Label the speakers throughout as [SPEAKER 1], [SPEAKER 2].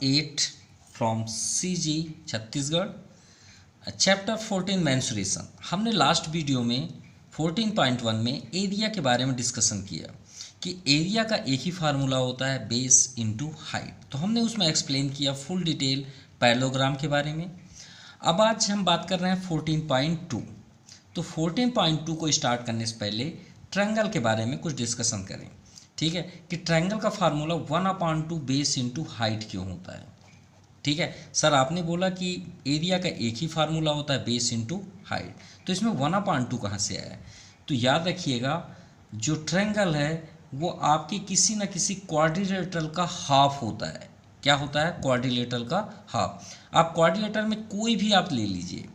[SPEAKER 1] 8 from CG Chhattisgarh, chapter 14 mensuration. हमने last video में 14.1 में एरिया के बारे में डिस्कशन किया कि एरिया का एक ही फार्मूला होता है बेस इनटू हाइट। तो हमने उसमें एक्सप्लेन किया फुल डिटेल पैरेललोग्राम के बारे में। अब आज हम बात कर रहे हैं 14.2। तो 14.2 को स्टार्ट करने से पहले ट्रायंगल के बारे में कुछ डिस्कशन करें, ठीक है, कि ट्रायंगल का फार्मूला 1/2 बेस इनटू हाइट क्यों होता है। ठीक है सर, आपने बोला कि एरिया का एक ही फार्मूला होता है बेस इनटू हाइट, तो इसमें 1/2 कहाँ से आया है। तो याद रखिएगा जो ट्रायंगल है वो आपके किसी न किसी क्वाड्रिलेटरल का हाफ होता है। क्या होता है? क्वाड्रिलेटरल का हाफ। आप क्वाड्रिलेटरल में कोई भी आप ले लीजिए,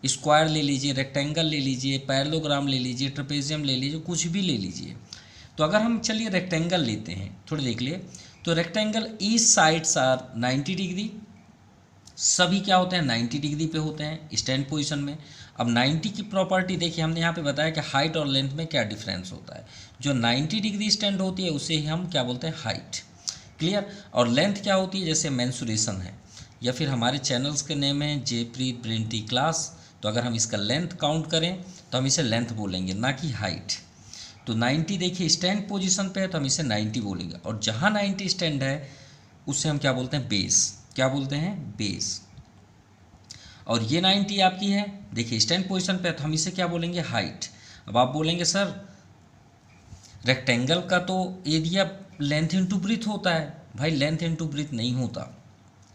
[SPEAKER 1] स्क्वायर ले लीजिए, रेक्टेंगल ले लीजिए, पैरेललोग्राम ले लीजिए, ट्रेपेजियम ले लीजिए, कुछ भी ले लीजिए। तो अगर हम चलिए रेक्टेंगल लेते हैं, थोड़ी देख लिए, तो rectangle each sides are 90 degree, सभी क्या होते हैं 90 डिग्री पे होते हैं स्टैंड पोजीशन में। अब 90 की प्रॉपर्टी देखिए, हमने यहाँ पे बताया कि हाइट और लेंथ में क्या डिफरेंस होता है। जो 90 डिग्री स्टैंड होती है उसे ही हम क्या बोलते हैं हाइट, क्लियर। और लेंथ क्या होती है, जैसे मेंसुरेशन है, या फिर हमारे चैनल्स के नेम है जयप्रीत ब्रिंटी क्लास। तो अगर हम इसका लेंथ काउंट करें तो हम इसे लेंथ बोलेंगे, ना कि हाइट। तो 90 देखिए स्टैंड पोजीशन पे है तो हम इसे 90 बोलेंगे, और जहाँ 90 स्टैंड है उससे हम क्या बोलते हैं बेस। क्या बोलते हैं? बेस। और ये 90 आपकी है, देखिए स्टैंड पोजीशन पे है तो हम इसे क्या बोलेंगे? हाइट। अब आप बोलेंगे सर रेक्टेंगल का तो एरिया लेंथ इंटू ब्रीथ होता है। भाई लेंथ इंटू ब्रीथ नहीं होता।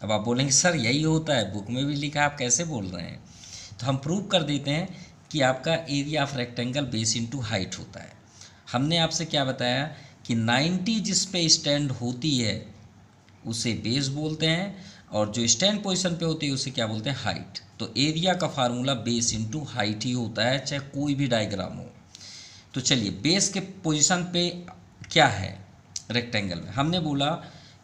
[SPEAKER 1] अब आप बोलेंगे सर यही होता है, बुक में भी लिखा है, आप कैसे बोल रहे हैं। तो हम प्रूव कर देते हैं कि आपका area of rectangle base into height होता है। हमने आपसे क्या बताया कि 90 जिस पे स्टैंड होती है उसे बेस बोलते हैं, और जो स्टैंड पोजीशन पे होती है उसे क्या बोलते हैं? हाइट। तो एरिया का फार्मूला बेस इनटू हाइट ही होता है, चाहे कोई भी डायग्राम हो। तो चलिए बेस के पोजीशन पे क्या है रेक्टेंगल में, हमने बोला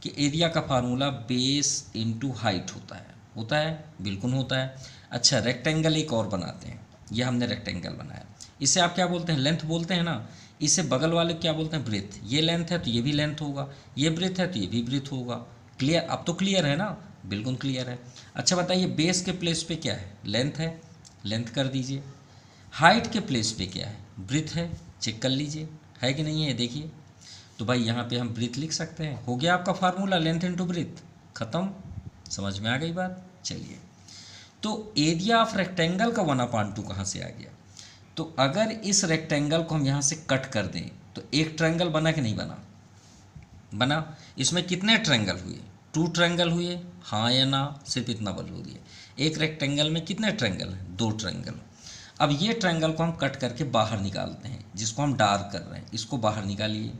[SPEAKER 1] कि एरिया का फार्मूला बेस इनटू हाइट होता है। होता है? बिल्कुल होता है। अच्छा रेक्टेंगल एक और बनाते हैं, ये हमने रेक्टेंगल बनाया, इसे आप क्या बोलते हैं? लेंथ बोलते हैं ना। इसे बगल वाले क्या बोलते हैं? ब्रेथ। ये लेंथ है तो ये भी लेंथ होगा, ये ब्रेथ है तो ये भी ब्रेथ होगा। क्लियर? अब तो क्लियर है ना? बिल्कुल क्लियर है। अच्छा बताइए बेस के प्लेस पे क्या है? लेंथ है, लेंथ कर दीजिए। हाइट के प्लेस पे क्या है? ब्रेथ है, चेक कर लीजिए है कि नहीं है, देखिए। तो भाई यहाँ पे हम ब्रीथ लिख सकते हैं, हो गया आपका फार्मूला लेंथ इनटू ब्रीथ, खत्म। समझ में आ गई बात? चलिए, तो एरिया ऑफ रेक्टेंगल का 1/2 कहाँ से आ गया। तो अगर इस रेक्टेंगल को हम यहाँ से कट कर दें तो एक ट्रायंगल बना कि नहीं बना? बना। इसमें कितने ट्रायंगल हुए? 2 ट्रायंगल हुए, हाँ या ना? सिर्फ इतना बोल दिए। एक रेक्टेंगल में कितने ट्रायंगल हैं? 2 ट्रायंगल। अब ये ट्रायंगल को हम कट करके बाहर निकालते हैं, जिसको हम डार्क कर रहे हैं, इसको बाहर निकालिए।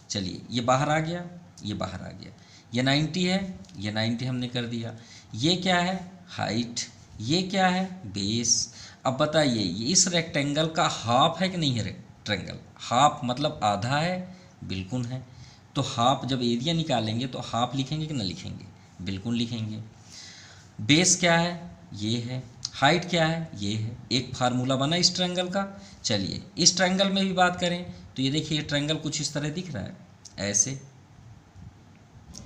[SPEAKER 1] चलिए ये बाहर आ गया, ये बाहर आ गया। ये 90 है, ये 90 हमने कर दिया। ये क्या है? हाइट। ये क्या है? बेस। अब बताइए ये इस रेक्टेंगल का हाफ है कि नहीं है? रेक्टेंगल हाफ मतलब आधा है, बिल्कुल है। तो हाफ जब एरिया निकालेंगे तो हाफ लिखेंगे कि ना लिखेंगे? बिल्कुल लिखेंगे। बेस क्या है? ये है। हाइट क्या है? ये है। एक फार्मूला बना इस ट्रायंगल का। चलिए इस ट्रायंगल में भी बात करें तो ये देखिए ये ट्रायंगल कुछ इस तरह दिख रहा है, ऐसे।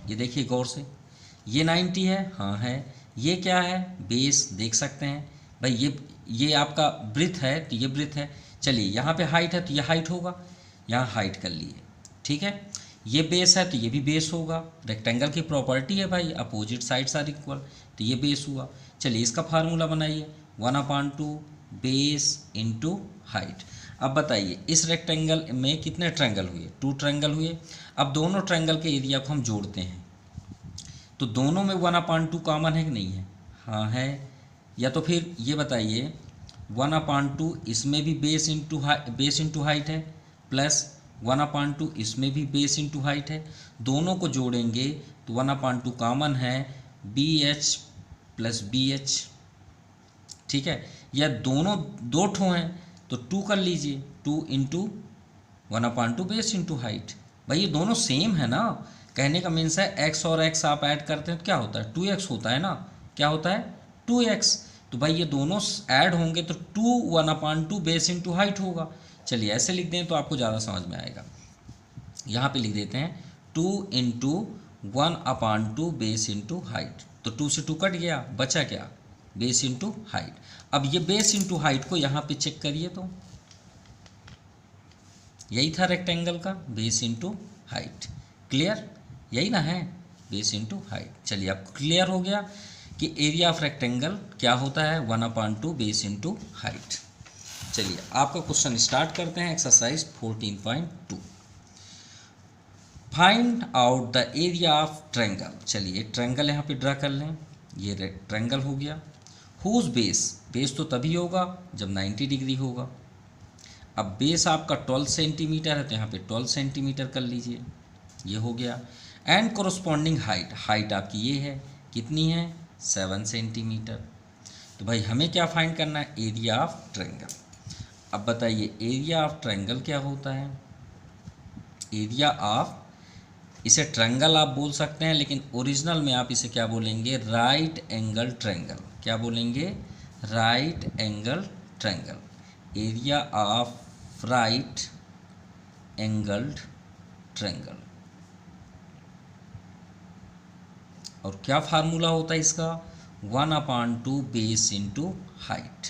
[SPEAKER 1] ये देखिए गौर से, ये 90 है, हाँ है। ये क्या है? बेस। देख सकते हैं भाई, ये आपका ब्रीथ है तो ये ब्रीथ है। चलिए यहाँ पे हाइट है तो ये हाइट होगा, यहाँ हाइट कर लिए, ठीक है। ये बेस है तो ये भी बेस होगा। रेक्टेंगल की प्रॉपर्टी है भाई, अपोजिट साइड्स आर इक्वल, तो ये बेस हुआ। चलिए इसका फार्मूला बनाइए, 1/2 बेस इनटू हाइट। अब बताइए इस रेक्टेंगल में कितने ट्रायंगल हुए? 2 ट्रायंगल हुए। अब दोनों ट्रायंगल के एरिया को हम जोड़ते हैं, तो दोनों में 1/2 कॉमन है कि नहीं है? हाँ है। या तो फिर ये बताइए 1/2 इसमें भी बेस इंटू हाइट है, प्लस 1/2 इसमें भी बेस इंटू हाइट है। दोनों को जोड़ेंगे तो 1/2 कॉमन है, BH प्लस BH, ठीक है। या दोनों 2 ठो हैं तो 2 कर लीजिए, 2 इंटू 1/2 बेस इंटू हाइट। भाई ये दोनों सेम है ना, कहने का मीन्स है x और x आप ऐड करते हैं तो क्या होता है? 2x होता है ना। क्या होता है? 2x। तो भाई ये दोनों ऐड होंगे तो 2 1/2 बेस इंटू हाइट होगा। चलिए ऐसे लिख दें तो आपको ज़्यादा समझ में आएगा। यहाँ पे लिख देते हैं 2 इंटू 1/2 बेस इंटू हाइट, तो 2 से 2 कट गया, बचा क्या, बेस इंटू हाइट। अब ये बेस इंटू हाइट को यहाँ पे चेक करिए, तो यही था रेक्टेंगल का, बेस इंटू हाइट। क्लियर, यही ना है, बेस इंटू हाइट। चलिए आपको क्लियर हो गया कि एरिया ऑफ रेक्टेंगल क्या होता है, 1/2 बेस इंटू हाइट। चलिए आपका क्वेश्चन स्टार्ट करते हैं, exercise 14.2। Find out the area of triangle. चलिए ट्रायंगल यहाँ पे ड्रा कर लें, ये ट्रायंगल हो गया। हुज बेस, बेस तो तभी होगा जब 90 डिग्री होगा। अब बेस आपका 12 सेंटीमीटर है, तो यहाँ पे 12 सेंटीमीटर कर लीजिए, ये हो गया। एंड कोरस्पॉन्डिंग हाइट, हाइट आपकी ये है, कितनी है, 7 सेंटीमीटर। तो भाई हमें क्या फाइंड करना है, एरिया ऑफ ट्रायंगल। अब बताइए एरिया ऑफ ट्रायंगल क्या होता है, एरिया ऑफ, इसे ट्रायंगल आप बोल सकते हैं, लेकिन ओरिजिनल में आप इसे क्या बोलेंगे, राइट एंगल ट्रायंगल। क्या बोलेंगे, right angle triangle. Area of right angled triangle. और क्या फार्मूला होता है इसका, 1/2 बेस इंटू हाइट।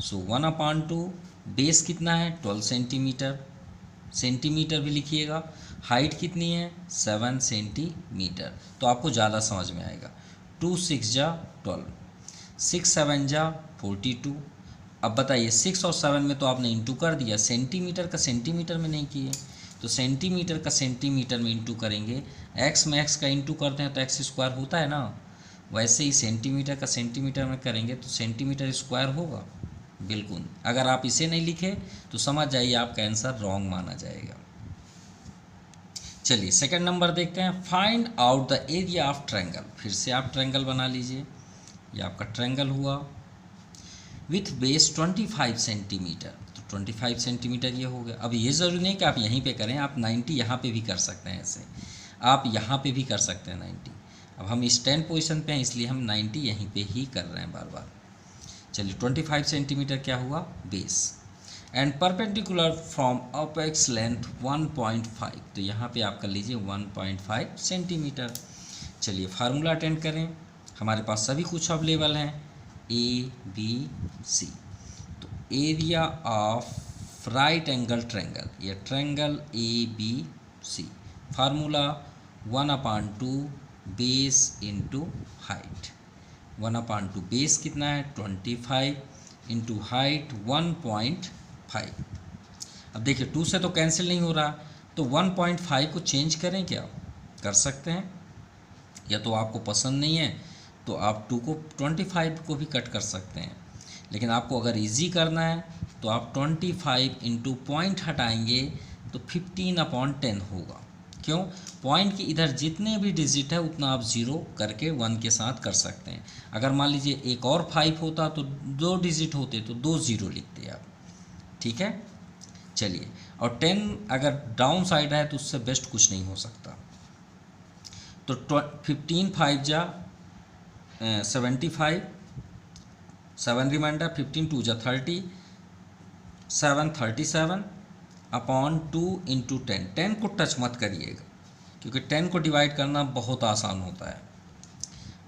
[SPEAKER 1] सो 1/2 बेस कितना है, 12 सेंटीमीटर, सेंटीमीटर भी लिखिएगा, हाइट कितनी है, 7 सेंटीमीटर। तो आपको ज़्यादा समझ में आएगा। 2 6 जा 12, 6 7 जा 42। अब बताइए 6 और 7 में तो आपने इंटू कर दिया, सेंटीमीटर का सेंटीमीटर में नहीं किए, तो सेंटीमीटर का सेंटीमीटर में इंटू करेंगे। एक्स में एक्स का इंटू करते हैं तो एक्स स्क्वायर होता है ना, वैसे ही सेंटीमीटर का सेंटीमीटर में करेंगे तो सेंटीमीटर स्क्वायर होगा। बिल्कुल, अगर आप इसे नहीं लिखे तो समझ जाइए आपका आंसर रॉन्ग माना जाएगा। चलिए सेकंड नंबर देखते हैं, find out the area of triangle. फिर से आप ट्रायंगल बना लीजिए, ये आपका ट्रायंगल हुआ विथ बेस 25 सेंटीमीटर, तो 25 सेंटीमीटर ये हो गया। अब ये ज़रूरी नहीं कि आप यहीं पे करें, आप 90 यहाँ पे भी कर सकते हैं, ऐसे आप यहाँ पे भी कर सकते हैं 90। अब हम इस 10 पोजीशन पे हैं, इसलिए हम 90 यहीं पे ही कर रहे हैं बार बार। चलिए 25 सेंटीमीटर क्या हुआ, base. And perpendicular from apex length 1.5, तो यहाँ पे आप कर लीजिए 1.5 सेंटीमीटर। चलिए फार्मूला अटेंड करें, हमारे पास सभी कुछ अवेलेबल हैं, ए बी सी। तो area of right angle triangle, ये triangle A B C, formula 1/2 base into height. 1/2 base कितना है, 25 इंटू हाइट 1.5। अब देखिए 2 से तो कैंसिल नहीं हो रहा, तो 1.5 को चेंज करें, क्या कर सकते हैं, या तो आपको पसंद नहीं है तो आप 2 को 25 को भी कट कर सकते हैं, लेकिन आपको अगर इजी करना है तो आप 25 इंटू पॉइंट हटाएंगे तो 15/10 होगा। क्यों, पॉइंट के इधर जितने भी डिजिट है उतना आप ज़ीरो करके 1 के साथ कर सकते हैं। अगर मान लीजिए एक और 5 होता तो 2 डिजिट होते तो 2 ज़ीरो लिखते आप, ठीक है। चलिए, और 10 अगर डाउन साइड है तो उससे बेस्ट कुछ नहीं हो सकता। तो 15 5 जा 75, 7 रिमाइंडर, 15 2 जा 30, 7 37/2 इंटू 10। 10 को टच मत करिएगा, क्योंकि 10 को डिवाइड करना बहुत आसान होता है।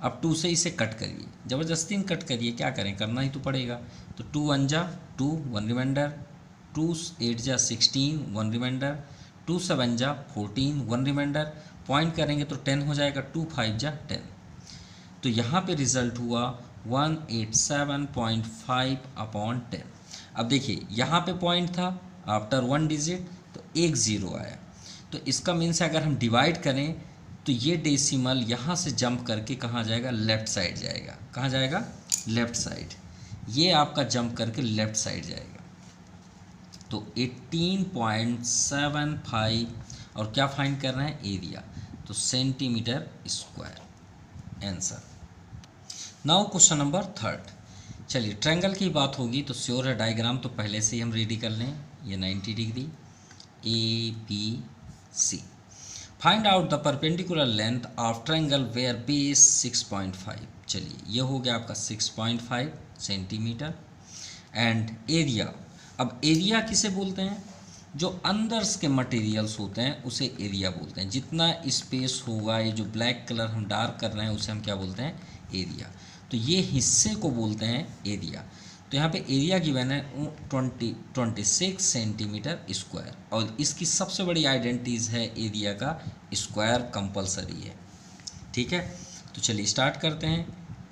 [SPEAKER 1] अब 2 से इसे कट करिए, ज़बरदस्ती कट करिए, क्या करें, करना ही तो पड़ेगा। तो 2 1 जा 2, 1 रिमाइंडर, 2 8 जा 16, 1 रिमाइंडर, 2 7 जा 14, 1 रिमाइंडर। पॉइंट करेंगे तो 10 हो जाएगा, 2 5 जा 10। तो यहाँ पे रिज़ल्ट हुआ 187.5/10। अब देखिए यहाँ पे पॉइंट था, आफ्टर 1 डिजिट तो 1 ज़ीरो आया, तो इसका मीन्स अगर हम डिवाइड करें तो ये डेसिमल यहाँ से जंप करके कहाँ जाएगा, लेफ़्ट साइड जाएगा। कहाँ जाएगा, लेफ़्ट साइड। ये आपका जंप करके लेफ़्ट साइड जाएगा। तो 18.75, और क्या फाइंड कर रहे हैं, एरिया, तो centimetre square answer. Now question number 3। चलिए ट्रायंगल की बात होगी तो श्योर है डायग्राम तो पहले से ही हम रेडी कर लें। ये 90 degree A B C. Find out the perpendicular length of triangle where base 6.5। चलिए ये हो गया आपका 6.5 सेंटीमीटर। एंड एरिया, अब एरिया किसे बोलते हैं, जो अंदर के मटेरियल्स होते हैं उसे एरिया बोलते हैं। जितना स्पेस होगा, ये जो ब्लैक कलर हम डार्क कर रहे हैं उसे हम क्या बोलते हैं, एरिया। तो ये हिस्से को बोलते हैं एरिया। तो यहाँ पे एरिया गिवन है 26 सेंटीमीटर स्क्वायर, और इसकी सबसे बड़ी आइडेंटिटीज है एरिया का स्क्वायर कंपलसरी है। ठीक है, तो चलिए स्टार्ट करते हैं।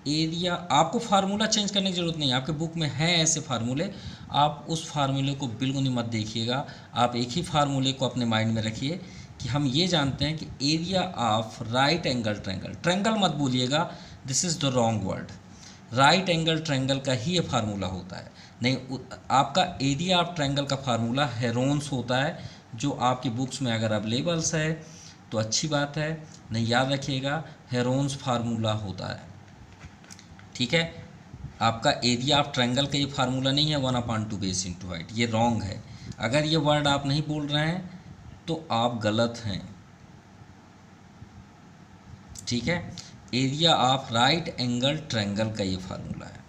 [SPEAKER 1] एरिया, आपको फार्मूला चेंज करने की ज़रूरत नहीं है, आपके बुक में है ऐसे फार्मूले, आप उस फार्मूले को बिल्कुल नहीं मत देखिएगा। आप एक ही फार्मूले को अपने माइंड में रखिए कि हम ये जानते हैं कि area of right angle triangle, triangle मत भूलिएगा, this is the wrong word. Right angle triangle का ही ये फार्मूला होता है, नहीं आपका एरिया ऑफ ट्रायंगल का फार्मूला हेरोन्स होता है, जो आपकी बुक्स में अगर अवेलेबल्स है तो अच्छी बात है, नहीं याद रखिएगा, हेरोन्स फार्मूला होता है। ठीक है, आपका एरिया ऑफ ट्रायंगल का ये फार्मूला नहीं है 1/2 बेस इंटू हाइट, ये रॉन्ग है। अगर ये वर्ड आप नहीं बोल रहे हैं तो आप गलत हैं। ठीक है, area of right angle triangle का ये फार्मूला है।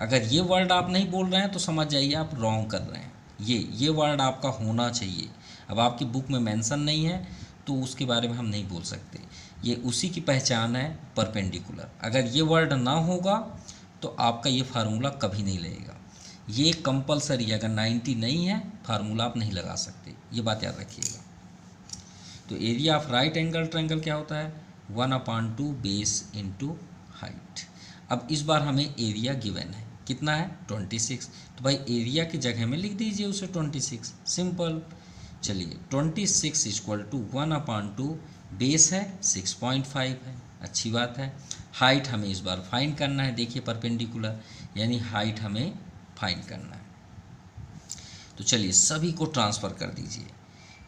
[SPEAKER 1] अगर ये वर्ड आप नहीं बोल रहे हैं तो समझ जाइए आप रॉन्ग कर रहे हैं। ये वर्ड आपका होना चाहिए। अब आपकी बुक में मेंशन नहीं है तो उसके बारे में हम नहीं बोल सकते, ये उसी की पहचान है, परपेंडिकुलर। अगर ये वर्ड ना होगा तो आपका ये फार्मूला कभी नहीं लगेगा, ये कंपलसरी है। अगर 90 नहीं है फार्मूला आप नहीं लगा सकते, ये बात याद रखिएगा। तो area of right angle triangle क्या होता है, 1/2 बेस इंटू हाइट। अब इस बार हमें एरिया गिवन है, कितना है 26, तो भाई एरिया की जगह में लिख दीजिए उसे 26, सिंपल। चलिए 26 इक्वल टू 1/2 बेस है 6.5 है, अच्छी बात है। हाइट हमें इस बार फाइंड करना है, देखिए परपेंडिकुलर, यानी हाइट हमें फाइंड करना है। तो चलिए सभी को ट्रांसफ़र कर दीजिए,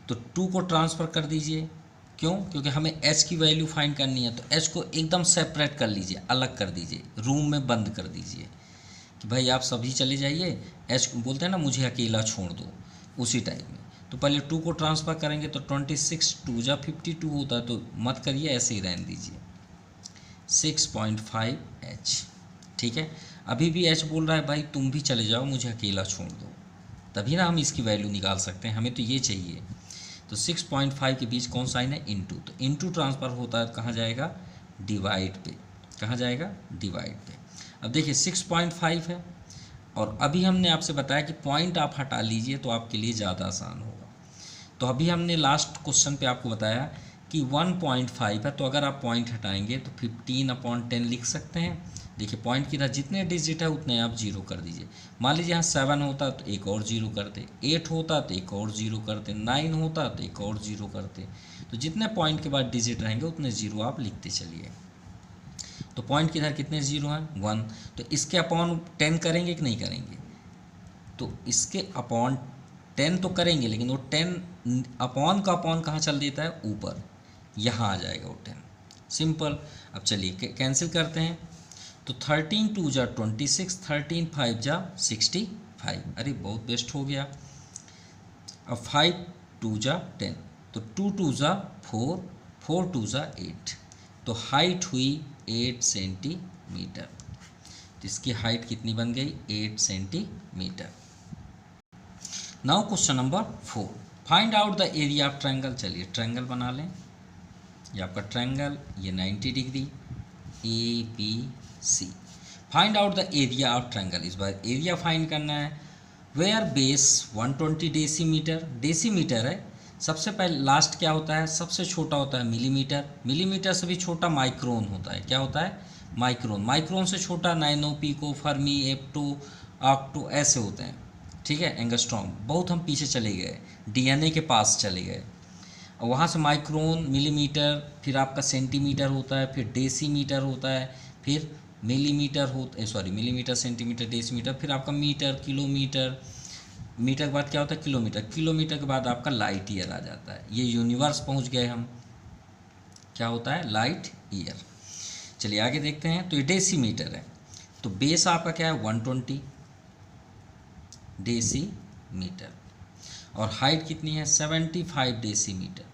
[SPEAKER 1] तो 2 को ट्रांसफ़र कर दीजिए, क्यों, क्योंकि हमें h की वैल्यू फाइंड करनी है। तो h को एकदम सेपरेट कर लीजिए, अलग कर दीजिए, रूम में बंद कर दीजिए कि भाई आप सभी चले जाइए, h को बोलते हैं ना मुझे अकेला छोड़ दो, उसी टाइप में। तो पहले 2 को ट्रांसफ़र करेंगे तो 26 2 जा 52 होता है, तो मत करिए, ऐसे ही रहने दीजिए 6.5h। ठीक है, अभी भी h बोल रहा है भाई तुम भी चले जाओ, मुझे अकेला छोड़ दो, तभी ना हम इसकी वैल्यू निकाल सकते हैं, हमें तो ये चाहिए। तो 6.5 के बीच कौन साइन है, इनटू, तो इनटू ट्रांसफ़र होता है कहाँ जाएगा, डिवाइड पे, कहाँ जाएगा, डिवाइड पे। अब देखिए 6.5 है, और अभी हमने आपसे बताया कि पॉइंट आप हटा लीजिए तो आपके लिए ज़्यादा आसान होगा। तो अभी हमने लास्ट क्वेश्चन पे आपको बताया कि 1.5 है, तो अगर आप पॉइंट हटाएंगे तो 15/10 लिख सकते हैं। देखिए पॉइंट की तरह जितने डिजिट है उतने आप जीरो कर दीजिए। मान लीजिए यहाँ 7 होता तो एक और जीरो करते, 8 होता तो एक और जीरो करते, 9 होता तो एक और जीरो करते। तो जितने पॉइंट के बाद डिजिट रहेंगे उतने जीरो आप लिखते चलिए। तो पॉइंट की इधर कितने जीरो हैं, 1। तो इसके अपॉन 10 करेंगे कि नहीं करेंगे, तो इसके अपॉन 10 तो करेंगे, लेकिन वो 10 अपॉन का अपॉन कहाँ चल देता है, ऊपर, यहाँ आ जाएगा वो 10, सिंपल। अब चलिए कैंसिल करते हैं, तो 13 2 जा 26, 13 5 जा 65, अरे बहुत बेस्ट हो गया। अब 5 2 जा 10, तो 2 2 जा 4, 4 2 जा 8, तो हाइट हुई 8 सेंटीमीटर। तो इसकी हाइट कितनी बन गई, 8 centimetre. Now question number 4, find out the area of triangle. चलिए ट्रायंगल बना लें, ये आपका ट्रायंगल, ये 90 degree ABC। Find out the area of triangle, इस बार एरिया फाइंड करना है। वेयर बेस 120 डेसीमीटर, डेसीमीटर है। सबसे पहले लास्ट क्या होता है, सबसे छोटा होता है मिलीमीटर, मिलीमीटर से भी छोटा माइक्रोन होता है, क्या होता है, माइक्रोन, माइक्रोन से छोटा नैनो, पिको, फर्मी, एप्टो, ऑक्टो, ऐसे होते हैं। ठीक है, एंगस्ट्रॉम, बहुत हम पीछे चले गए, DNA के पास चले गए, और वहाँ से माइक्रोन, मिलीमीटर, फिर आपका सेंटीमीटर होता है, फिर डेसीमीटर होता है, फिर मिलीमीटर मिलीमीटर, सेंटीमीटर, डेसीमीटर, फिर आपका मीटर, किलोमीटर, मीटर के बाद क्या होता है, किलोमीटर, किलोमीटर के बाद आपका लाइट ईयर आ जाता है। ये यूनिवर्स पहुँच गए हम, क्या होता है, लाइट ईयर। चलिए आगे देखते हैं। तो ये डेसीमीटर है, तो बेस आपका क्या है, 120 डेसीमीटर, और हाइट कितनी है, 75 डेसीमीटर।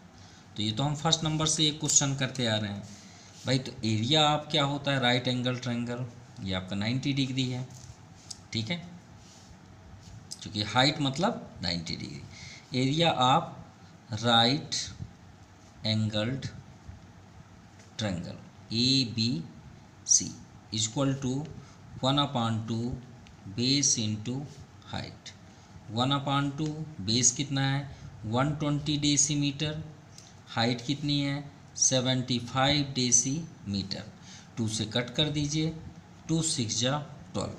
[SPEAKER 1] तो ये तो हम फर्स्ट नंबर से एक क्वेश्चन करते आ रहे हैं भाई। तो एरिया आप क्या होता है, राइट एंगल ट्रायंगल, ये आपका 90 डिग्री है। ठीक है, क्योंकि हाइट मतलब 90 degree. Area of right angled triangle ABC equal to 1/2 base into height. 1/2 base कितना है 120 डेसीमीटर, हाइट कितनी है 75 डेसीमीटर। 2 से कट कर दीजिए, 2 6 जा 12,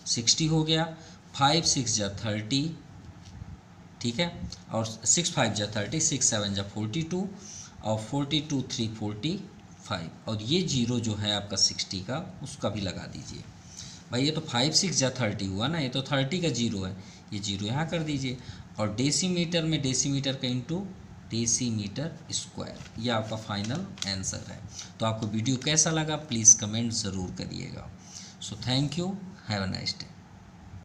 [SPEAKER 1] 60 हो गया। 5 6 जा 30, ठीक है, और 6 5 जा 30, 6 7 जा 42, और 42 3 45, और ये जीरो जो है आपका 60 का उसका भी लगा दीजिए। भाई ये तो 5 6 जा 30 हुआ ना, ये तो 30 का जीरो है, ये जीरो यहाँ कर दीजिए। और डेसीमीटर में डेसीमीटर का इंटू डेसीमीटर स्क्वायर, ये आपका फाइनल आंसर है। तो आपको वीडियो कैसा लगा प्लीज़ कमेंट ज़रूर करिएगा। So thank you, have a nice day.